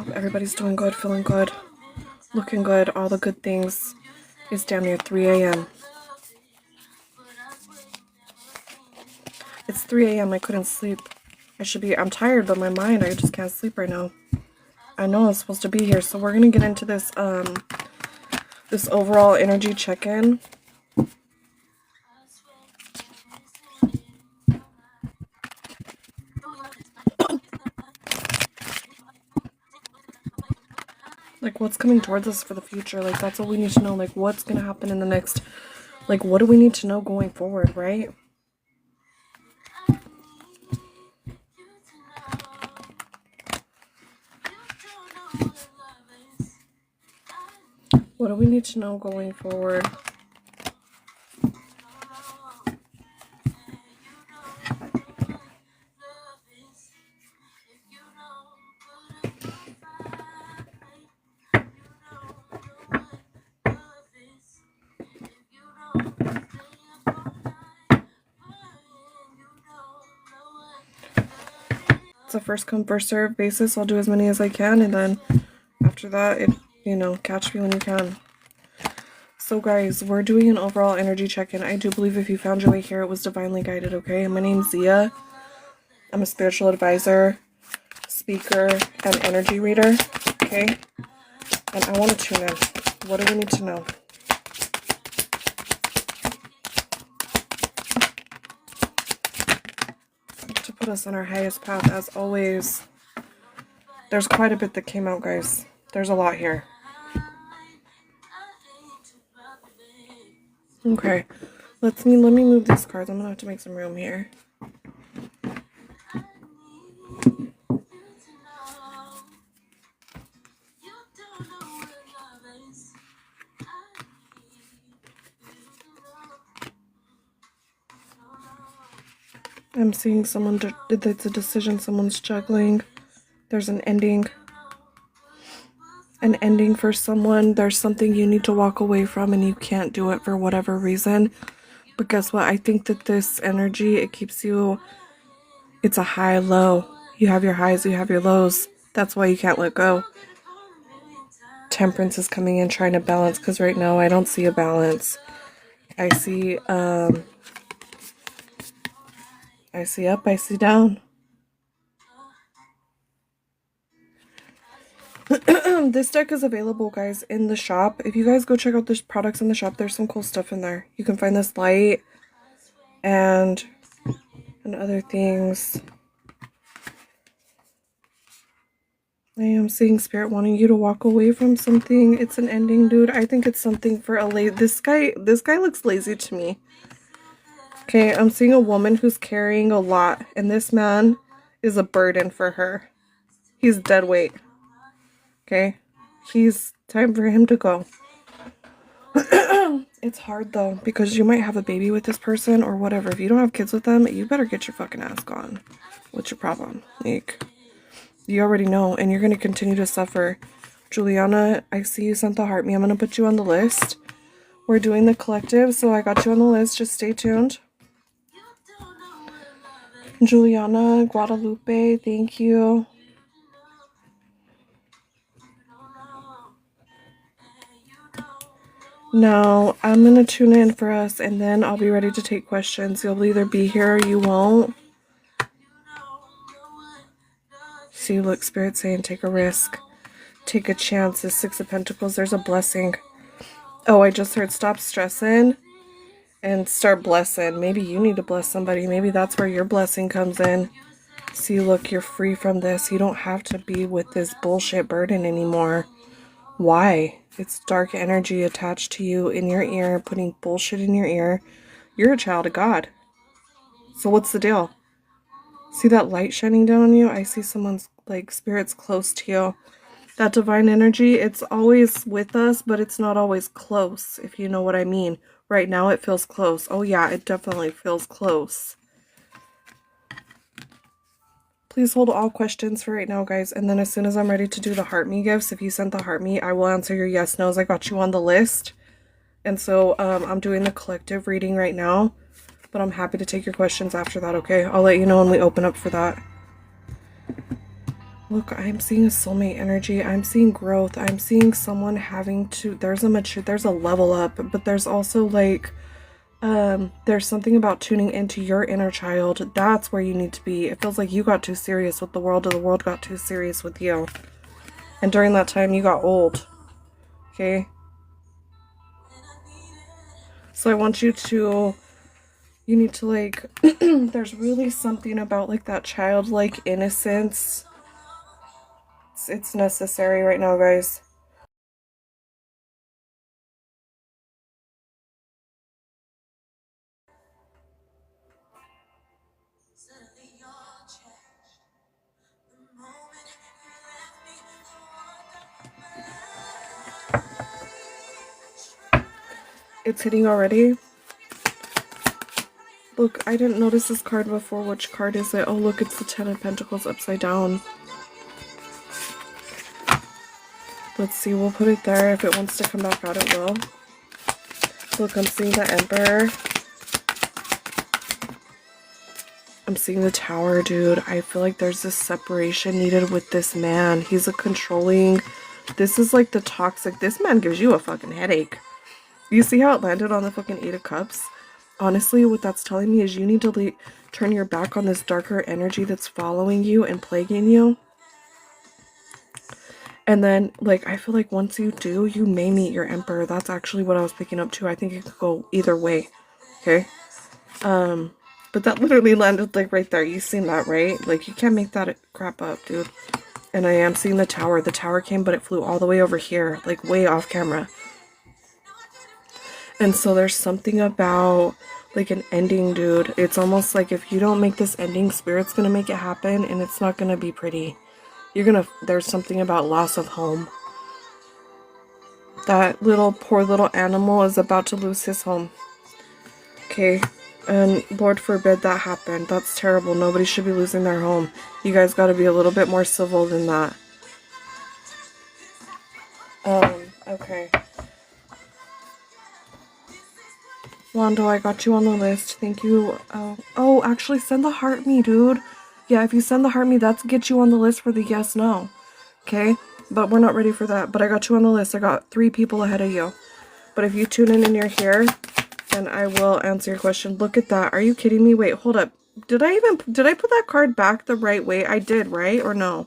hope everybody's doing good, feeling good, looking good, all the good things. It's damn near 3 a.m. It's 3 a.m. I couldn't sleep. I'm tired, but my mind, I just can't sleep right now. I know I'm supposed to be here, so we're gonna get into this, this overall energy check-in. Like, what's coming towards us for the future? Like, that's all we need to know. Like, what's gonna happen in the next, like, what do we need to know going forward, right? What do we need to know going forward? It's a first come first serve basis. I'll do as many as I can, and then after that, catch me when you can. So guys, we're doing an overall energy check-in. I do believe if you found your way here, it was divinely guided, okay? My name's Zia. I'm a spiritual advisor, speaker, and energy reader, okay? And I want to tune in. What do we need to know? To put us on our highest path, as always. There's quite a bit that came out, guys. There's a lot here. Okay, let me move these cards. I'm gonna have to make some room here. I'm seeing someone, it's a decision someone's juggling. There's an ending. An ending for someone. There's something you need to walk away from and you can't do it for whatever reason. But guess what? I think that this energy, it keeps you, it's a high-low. You have your highs, you have your lows. That's why you can't let go. Temperance is coming in trying to balance, because right now I don't see a balance. I see up, I see down. This deck is available, guys, in the shop. If you guys go check out the products in the shop, there's some cool stuff in there. You can find this light and other things. I am seeing spirit wanting you to walk away from something. It's an ending, dude. I think it's something for a this guy looks lazy to me. Okay, I'm seeing a woman who's carrying a lot, and this man is a burden for her. He's dead weight. Okay, he's time for him to go. It's hard though, because you might have a baby with this person or whatever. If you don't have kids with them, you better get your fucking ass gone. What's your problem? Like, you already know, and you're going to continue to suffer. Juliana, I see you sent the heart me. I'm going to put you on the list. We're doing the collective, so I got you on the list. Just stay tuned. Juliana, Guadalupe, thank you. Now, I'm going to tune in for us, and then I'll be ready to take questions. You'll either be here or you won't. See, look, Spirit saying take a risk. Take a chance. The Six of Pentacles, there's a blessing. Oh, I just heard stop stressing and start blessing. Maybe you need to bless somebody. Maybe that's where your blessing comes in. See, look, you're free from this. You don't have to be with this bullshit burden anymore. Why? It's dark energy attached to you in your ear, putting bullshit in your ear. You're a child of God. So what's the deal? See that light shining down on you? I see someone's, like, spirit's close to you. That divine energy, it's always with us, but it's not always close, if you know what I mean. Right now it feels close. Oh yeah, it definitely feels close. Please hold all questions for right now, guys. And then as soon as I'm ready to do the heart me gifts, if you sent the heart me, I will answer your yes, no's. I got you on the list. And so I'm doing the collective reading right now. But I'm happy to take your questions after that, okay? I'll let you know when we open up for that. Look, I'm seeing a soulmate energy. I'm seeing growth. I'm seeing someone having to, there's a level up, but there's also like, there's something about tuning into your inner child. That's where you need to be. It feels like you got too serious with the world, or the world got too serious with you. And during that time, you got old. Okay? So I want you to, you need to like, there's really something about like that childlike innocence. It's necessary right now, guys. It's hitting already. Look, I didn't notice this card before. Which card is it? Oh, look, it's the Ten of Pentacles upside down. Let's see, we'll put it there. If it wants to come back out, it will. Look, I'm seeing the Emperor. I'm seeing the Tower, dude. I feel like there's this separation needed with this man. He's a controlling... This is like the toxic... This man gives you a fucking headache. You see how it landed on the fucking Eight of Cups? Honestly, what that's telling me is you need to turn your back on this darker energy that's following you and plaguing you. And then, like, I feel like once you do, you may meet your Emperor. That's actually what I was picking up too. I think it could go either way. Okay? But that literally landed, like, right there. You seen that, right? Like, you can't make that crap up, dude. And I am seeing the Tower. The Tower came, but it flew all the way over here. Like, way off camera. And so there's something about, like, an ending, dude. It's almost like if you don't make this ending, Spirit's gonna make it happen, and it's not gonna be pretty. There's something about loss of home. That poor little animal is about to lose his home. Okay? And Lord forbid that happen. That's terrible. Nobody should be losing their home. You guys gotta be a little bit more civil than that. Okay. Wando, I got you on the list. Thank you. Oh, actually, send the heart me, dude. Yeah, if you send the heart me, that's get you on the list for the yes, no. Okay? But we're not ready for that. But I got you on the list. I got 3 people ahead of you. But if you tune in and you're here, then I will answer your question. Look at that. Are you kidding me? Wait, hold up. Did I put that card back the right way? I did, right? Or no?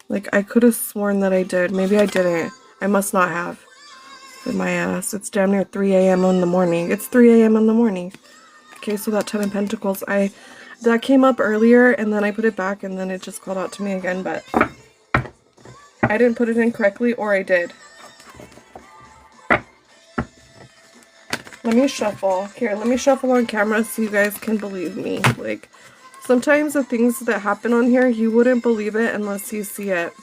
Like, I could have sworn that I did. Maybe I didn't. I must not have. With my ass. It's damn near 3 a.m. in the morning. It's 3 a.m. in the morning. Okay, so that Ten of Pentacles, that came up earlier, and then I put it back, and then it just called out to me again, but I didn't put it in correctly, or I did. Let me shuffle. Here, let me shuffle on camera so you guys can believe me. Like, sometimes the things that happen on here, you wouldn't believe it unless you see it.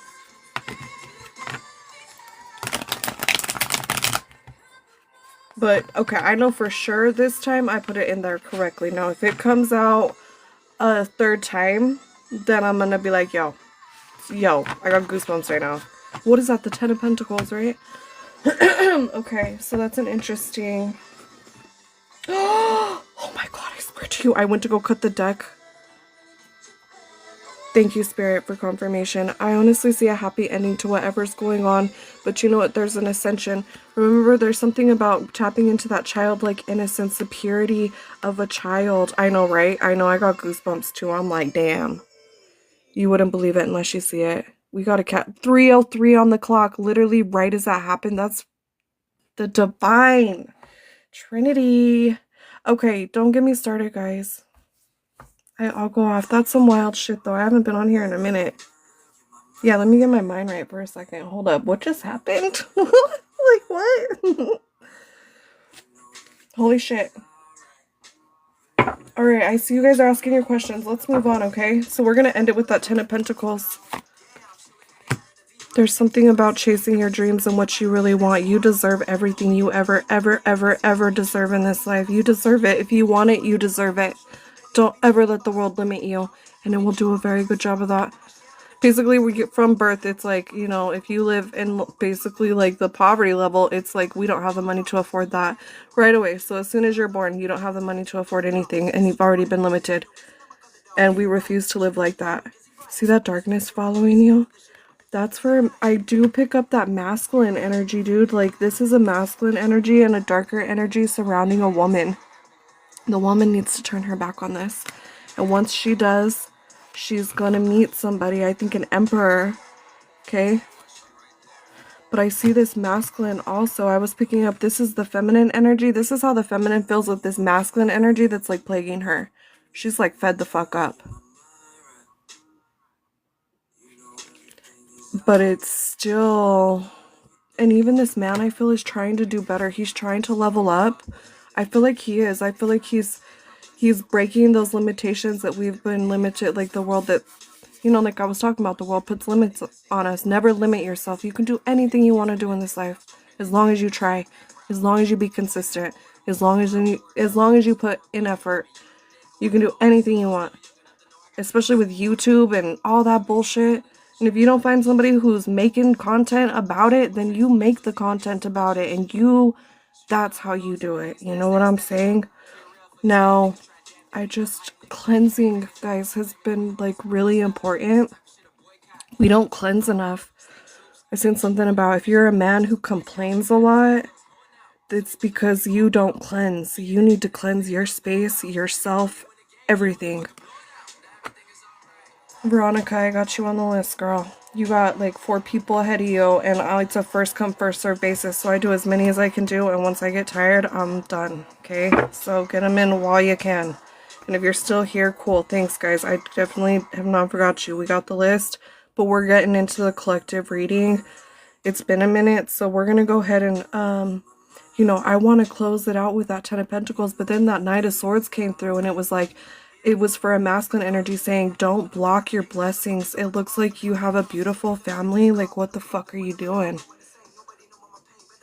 But, okay, I know for sure this time I put it in there correctly. Now, if it comes out a 3rd time, then I'm gonna be like, yo, I got goosebumps right now. What is that? The Ten of Pentacles, right? Okay, so that's an interesting... Oh my god, I swear to you, I went to go cut the deck. Thank you, Spirit, for confirmation. I honestly see a happy ending to whatever's going on, but you know what? There's an ascension. Remember, there's something about tapping into that childlike innocence, the purity of a child. I know, right? I know, I got goosebumps too. I'm like, damn. You wouldn't believe it unless you see it. We got a 3:03 on the clock, literally right as that happened. That's the divine Trinity. Okay, don't get me started, guys. I'll go off. That's some wild shit, though. I haven't been on here in a minute. Yeah, let me get my mind right for a second. Hold up. What just happened? Like, what? Holy shit. Alright, I see you guys are asking your questions. Let's move on, okay? So we're going to end it with that Ten of Pentacles. There's something about chasing your dreams and what you really want. You deserve everything you ever deserve in this life. You deserve it. If you want it, you deserve it. Don't ever let the world limit you. And it will do a very good job of that. Basically, we get from birth, it's like, you know, if you live in basically like the poverty level, it's like we don't have the money to afford that right away. So as soon as you're born, you don't have the money to afford anything and you've already been limited. And we refuse to live like that. See that darkness following you? That's for, I do pick up that masculine energy, dude. Like, this is a masculine energy and a darker energy surrounding a woman. The woman needs to turn her back on this. And once she does, she's gonna meet somebody, I think an emperor, okay? But I see this masculine also. I was picking up, this is the feminine energy. This is how the feminine feels with this masculine energy that's like plaguing her. She's like fed the fuck up. But it's still, and even this man I feel is trying to do better. He's trying to level up. I feel like he is. I feel like he's breaking those limitations that we've been limited, like the world that, you know, like I was talking about, the world puts limits on us. Never limit yourself. You can do anything you want to do in this life as long as you try, as long as you be consistent, as long as you put in effort. You can do anything you want, especially with YouTube and all that bullshit. And if you don't find somebody who's making content about it, then you make the content about it, and that's how you do it. You know what I'm saying? Now, cleansing, guys, has been like really important. We don't cleanse enough. I seen something about if you're a man who complains a lot, it's because you don't cleanse. You need to cleanse your space, yourself, everything. Veronica, I got you on the list, girl. You got like 4 people ahead of you, and it's a first come, first serve basis, so I do as many as I can do, and once I get tired, I'm done, okay? So get them in while you can. And if you're still here, cool, thanks, guys. I definitely have not forgot you. We got the list, but we're getting into the collective reading. It's been a minute, so we're gonna go ahead and, you know, I want to close it out with that 10 of Pentacles, but then that Knight of Swords came through, and it was like, it was for a masculine energy saying, don't block your blessings. It looks like you have a beautiful family. Like, what the fuck are you doing?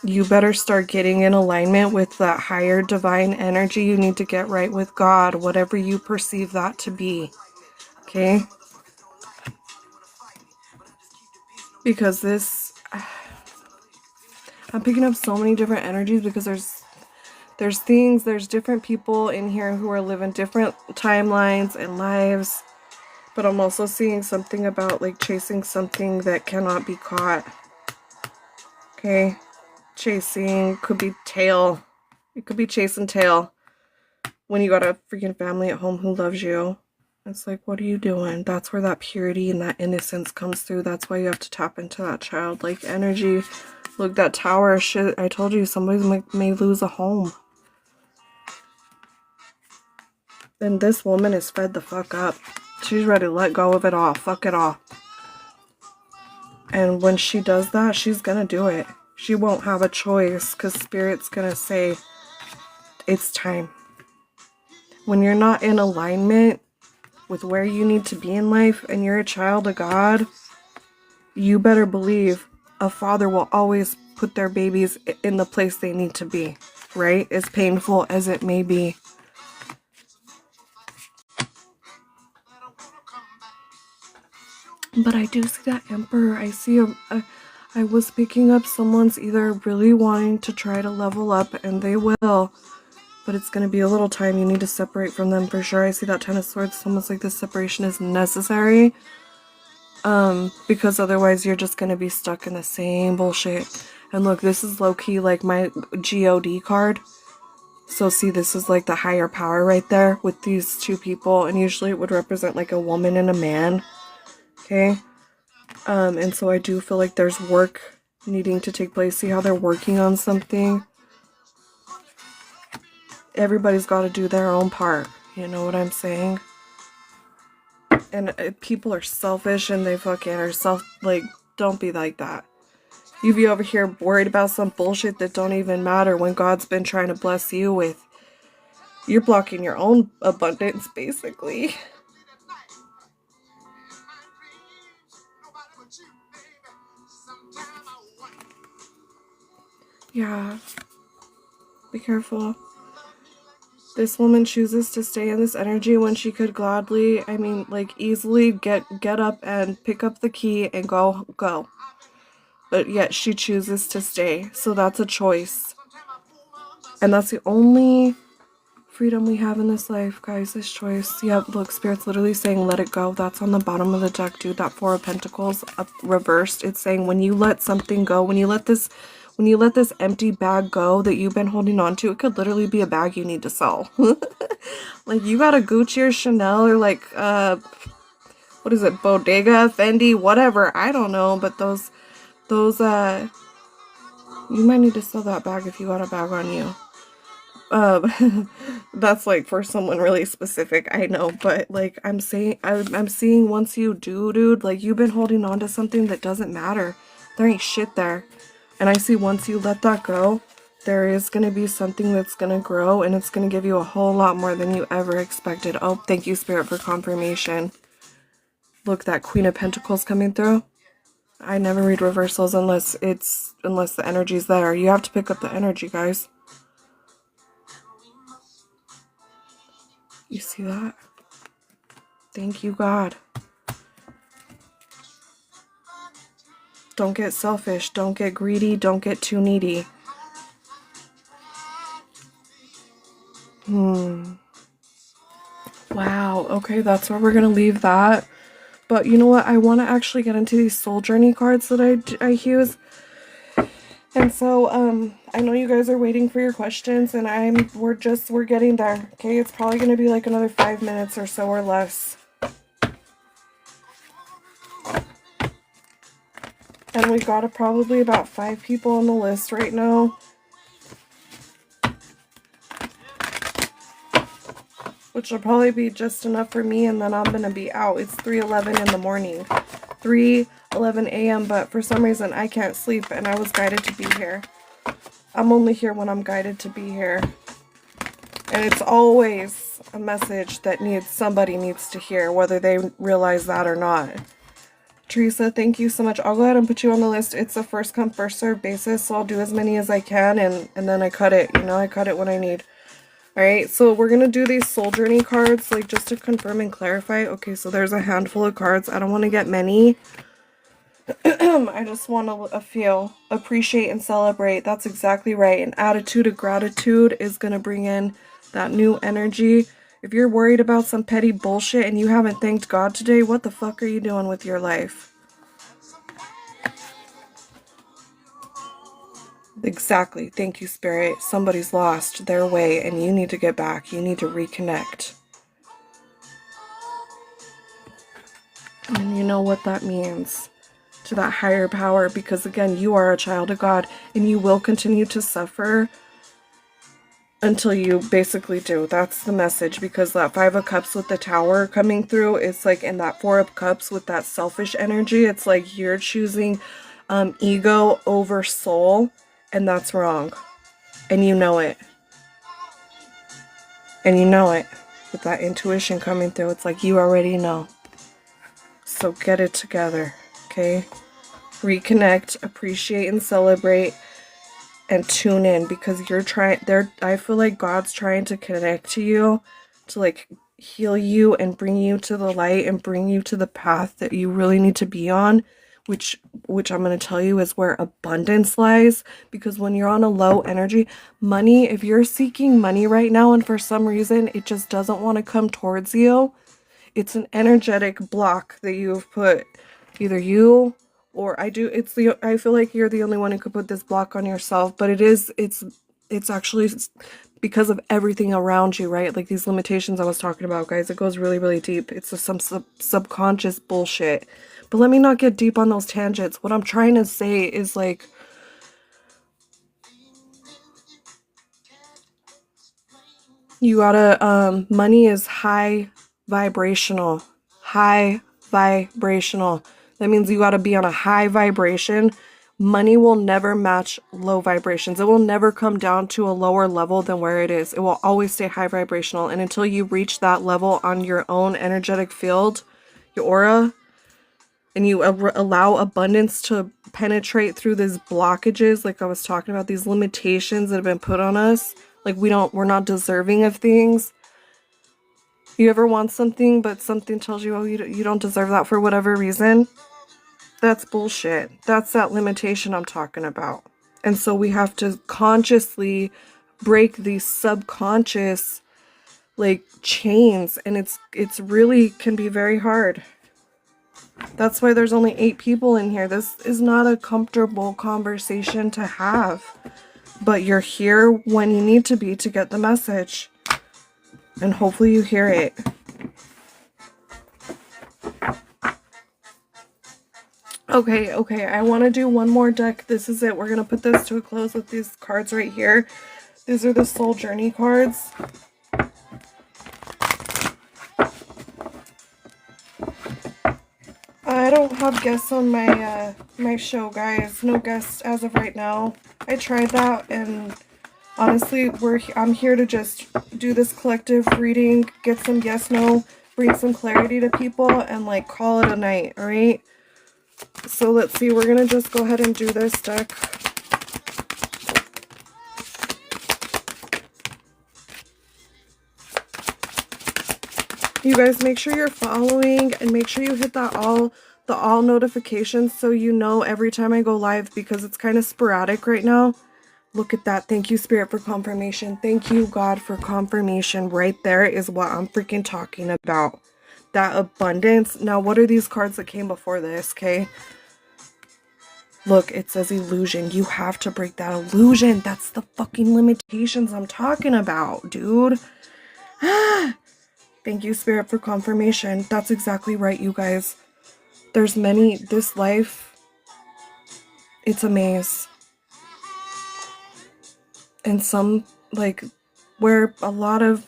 You better start getting in alignment with that higher divine energy. You need to get right with God, whatever you perceive that to be. Okay? Because this, I'm picking up so many different energies because there's different people in here who are living different timelines and lives. But I'm also seeing something about like chasing something that cannot be caught. Okay? Chasing could be tail. It could be chasing tail when you got a freaking family at home who loves you. It's like, what are you doing? That's where that purity and that innocence comes through. That's why you have to tap into that childlike energy. Look, that tower shit. I told you, somebody may lose a home. And this woman is fed the fuck up. She's ready to let go of it all. Fuck it all. And when she does that, she's gonna do it. She won't have a choice because Spirit's gonna say, it's time. When you're not in alignment with where you need to be in life and you're a child of God, you better believe a father will always put their babies in the place they need to be, right? As painful as it may be. But I do see that Emperor. I see I was picking up someone's either really wanting to try to level up, and they will, but it's going to be a little time. You need to separate from them for sure. I see that 10 of Swords. It's almost like this separation is necessary, because otherwise you're just going to be stuck in the same bullshit. And look, this is low-key like my God card. So see, this is like the higher power right there with these 2 people, and usually it would represent like a woman and a man. Okay? And so I do feel like there's work needing to take place. See how they're working on something? Everybody's got to do their own part. You know what I'm saying? And people are selfish and they fucking are like, don't be like that. You be over here worried about some bullshit that don't even matter when God's been trying to bless you with. You're blocking your own abundance, basically. Yeah. Be careful. This woman chooses to stay in this energy when she could gladly, I mean, like, easily get up and pick up the key and go. But yet she chooses to stay. So that's a choice. And that's the only freedom we have in this life, guys. This choice. Yep, look, Spirit's literally saying let it go. That's on the bottom of the deck, dude. That Four of Pentacles up reversed. It's saying when you let something go, when you let this empty bag go that you've been holding on to, it could literally be a bag you need to sell. Like, you got a Gucci or Chanel or like what is it, Bodega, Fendi, whatever, I don't know, but those you might need to sell that bag if you got a bag on you. That's like for someone really specific, I know, but like I'm seeing once you do, dude, like you've been holding on to something that doesn't matter. There ain't shit there. And I see once you let that go, there is going to be something that's going to grow, and it's going to give you a whole lot more than you ever expected. Oh, thank you, Spirit, for confirmation. Look, that Queen of Pentacles coming through. I never read reversals unless the energy's there. You have to pick up the energy, guys. You see that? Thank you, God. Don't get selfish. Don't get greedy. Don't get too needy. Wow. Okay, that's where we're going to leave that. But you know what? I want to actually get into these soul journey cards that I use. And so, I know you guys are waiting for your questions, and we're getting there. Okay, it's probably going to be like another 5 minutes or so or less. And we got probably about 5 people on the list right now. Which will probably be just enough for me, and then I'm going to be out. It's 3:11 in the morning. 3:11 a.m., but for some reason I can't sleep, and I was guided to be here. I'm only here when I'm guided to be here. And it's always a message that somebody needs to hear, whether they realize that or not. Teresa, thank you so much. I'll go ahead and put you on the list. It's a first come, first serve basis, so I'll do as many as I can, and then I cut it. You know, I cut it when I need. Alright, so we're going to do these soul journey cards, like just to confirm and clarify. Okay, so there's a handful of cards. I don't want to get many. I just want to feel, appreciate, and celebrate. That's exactly right. An attitude of gratitude is going to bring in that new energy. If you're worried about some petty bullshit and you haven't thanked God today, what the fuck are you doing with your life? Exactly. Thank you, Spirit. Somebody's lost their way and you need to get back. You need to reconnect. And you know what that means to that higher power, because again, you are a child of God and you will continue to suffer until you basically do. That's the message, because that Five of Cups with the Tower coming through, it's like in that Four of Cups with that selfish energy, it's like you're choosing ego over soul. And that's wrong. And you know it. And you know it. With that intuition coming through, it's like you already know. So get it together, okay? Reconnect, appreciate, and celebrate, and tune in, because I feel like God's trying to connect to you, to like heal you and bring you to the light and bring you to the path that you really need to be on. Which I'm going to tell you is where abundance lies, because when you're on a low energy, money, if you're seeking money right now and for some reason it just doesn't want to come towards you, it's an energetic block that you've put, either you or I feel like you're the only one who could put this block on yourself, but it's actually because of everything around you, right? Like these limitations I was talking about, guys, it goes really, really deep. It's some subconscious bullshit. But let me not get deep on those tangents. What I'm trying to say is like, you gotta, money is high vibrational. High vibrational. That means you gotta be on a high vibration. Money will never match low vibrations. It will never come down to a lower level than where it is. It will always stay high vibrational. And until you reach that level on your own energetic field, your aura, and you allow abundance to penetrate through these blockages, like I was talking about, these limitations that have been put on us, like we're not deserving of things. You ever want something, but something tells you, oh, you don't deserve that for whatever reason? That's bullshit. That's that limitation I'm talking about. And so we have to consciously break these subconscious like chains, and it's really can be very hard. That's why there's only 8 people in here. This is not a comfortable conversation to have, but you're here when you need to be to get the message, and hopefully you hear it. Okay, I want to do one more deck. This is it. We're going to put this to a close with these cards right here. These are the Soul Journey cards. I don't have guests on my my show, guys. No guests as of right now. I tried that, and honestly, I'm here to just do this collective reading, get some yes, no, bring some clarity to people, and like call it a night, alright? So let's see, we're gonna just go ahead and do this deck. You guys, make sure you're following and make sure you hit that all notifications so you know every time I go live, because it's kind of sporadic right now. Look at that. Thank you, Spirit, for confirmation. Thank you, God, for confirmation. Right there is what I'm freaking talking about. That abundance. Now, what are these cards that came before this, okay? Look, it says illusion. You have to break that illusion. That's the fucking limitations I'm talking about, dude. Thank you, Spirit, for confirmation. That's exactly right, you guys. There's many, this life, it's a maze. And some, like, where a lot of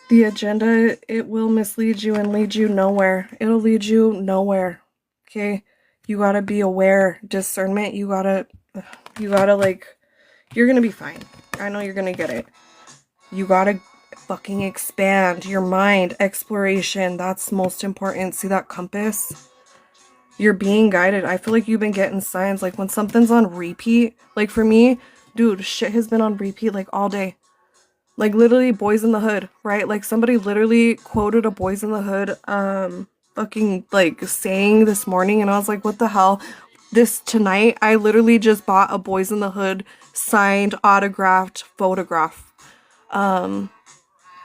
the agenda, it will mislead you and lead you nowhere. It'll lead you nowhere, okay? You gotta be aware, discernment, you gotta, like, you're gonna be fine. I know you're gonna get it. You gotta fucking expand your mind, exploration, that's most important. See that compass? You're being guided. I feel like you've been getting signs, like when something's on repeat, like for me, dude, shit has been on repeat like all day. Like literally Boys in the Hood, right? Like somebody literally quoted a Boys in the Hood fucking like saying this morning, and I was like, what the hell? This tonight, I literally just bought a Boys in the Hood signed, autographed photograph from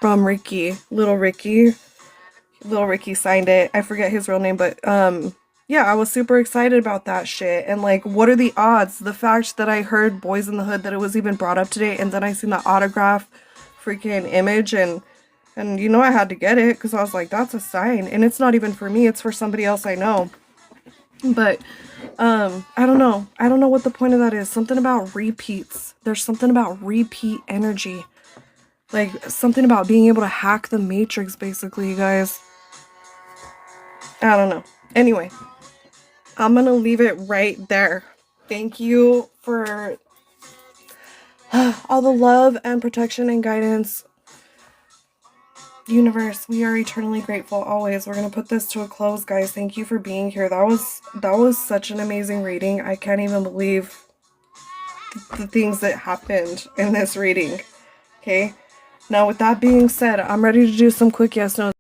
Ricky. Little Ricky signed it. I forget his real name, but yeah, I was super excited about that shit. And like, what are the odds? The fact that I heard Boys in the Hood, that it was even brought up today, and then I seen the autograph freaking image, and you know I had to get it because I was like, that's a sign. And it's not even for me, it's for somebody else I know. But I don't know. I don't know what the point of that is. Something about repeats. There's something about repeat energy. Like something about being able to hack the matrix, basically, you guys. I don't know. Anyway, I'm gonna leave it right there. Thank you for all the love and protection and guidance. Universe, we are eternally grateful always. We're gonna put this to a close, guys. Thank you for being here. That was such an amazing reading. I can't even believe the things that happened in this reading. Okay, now with that being said, I'm ready to do some quick yes no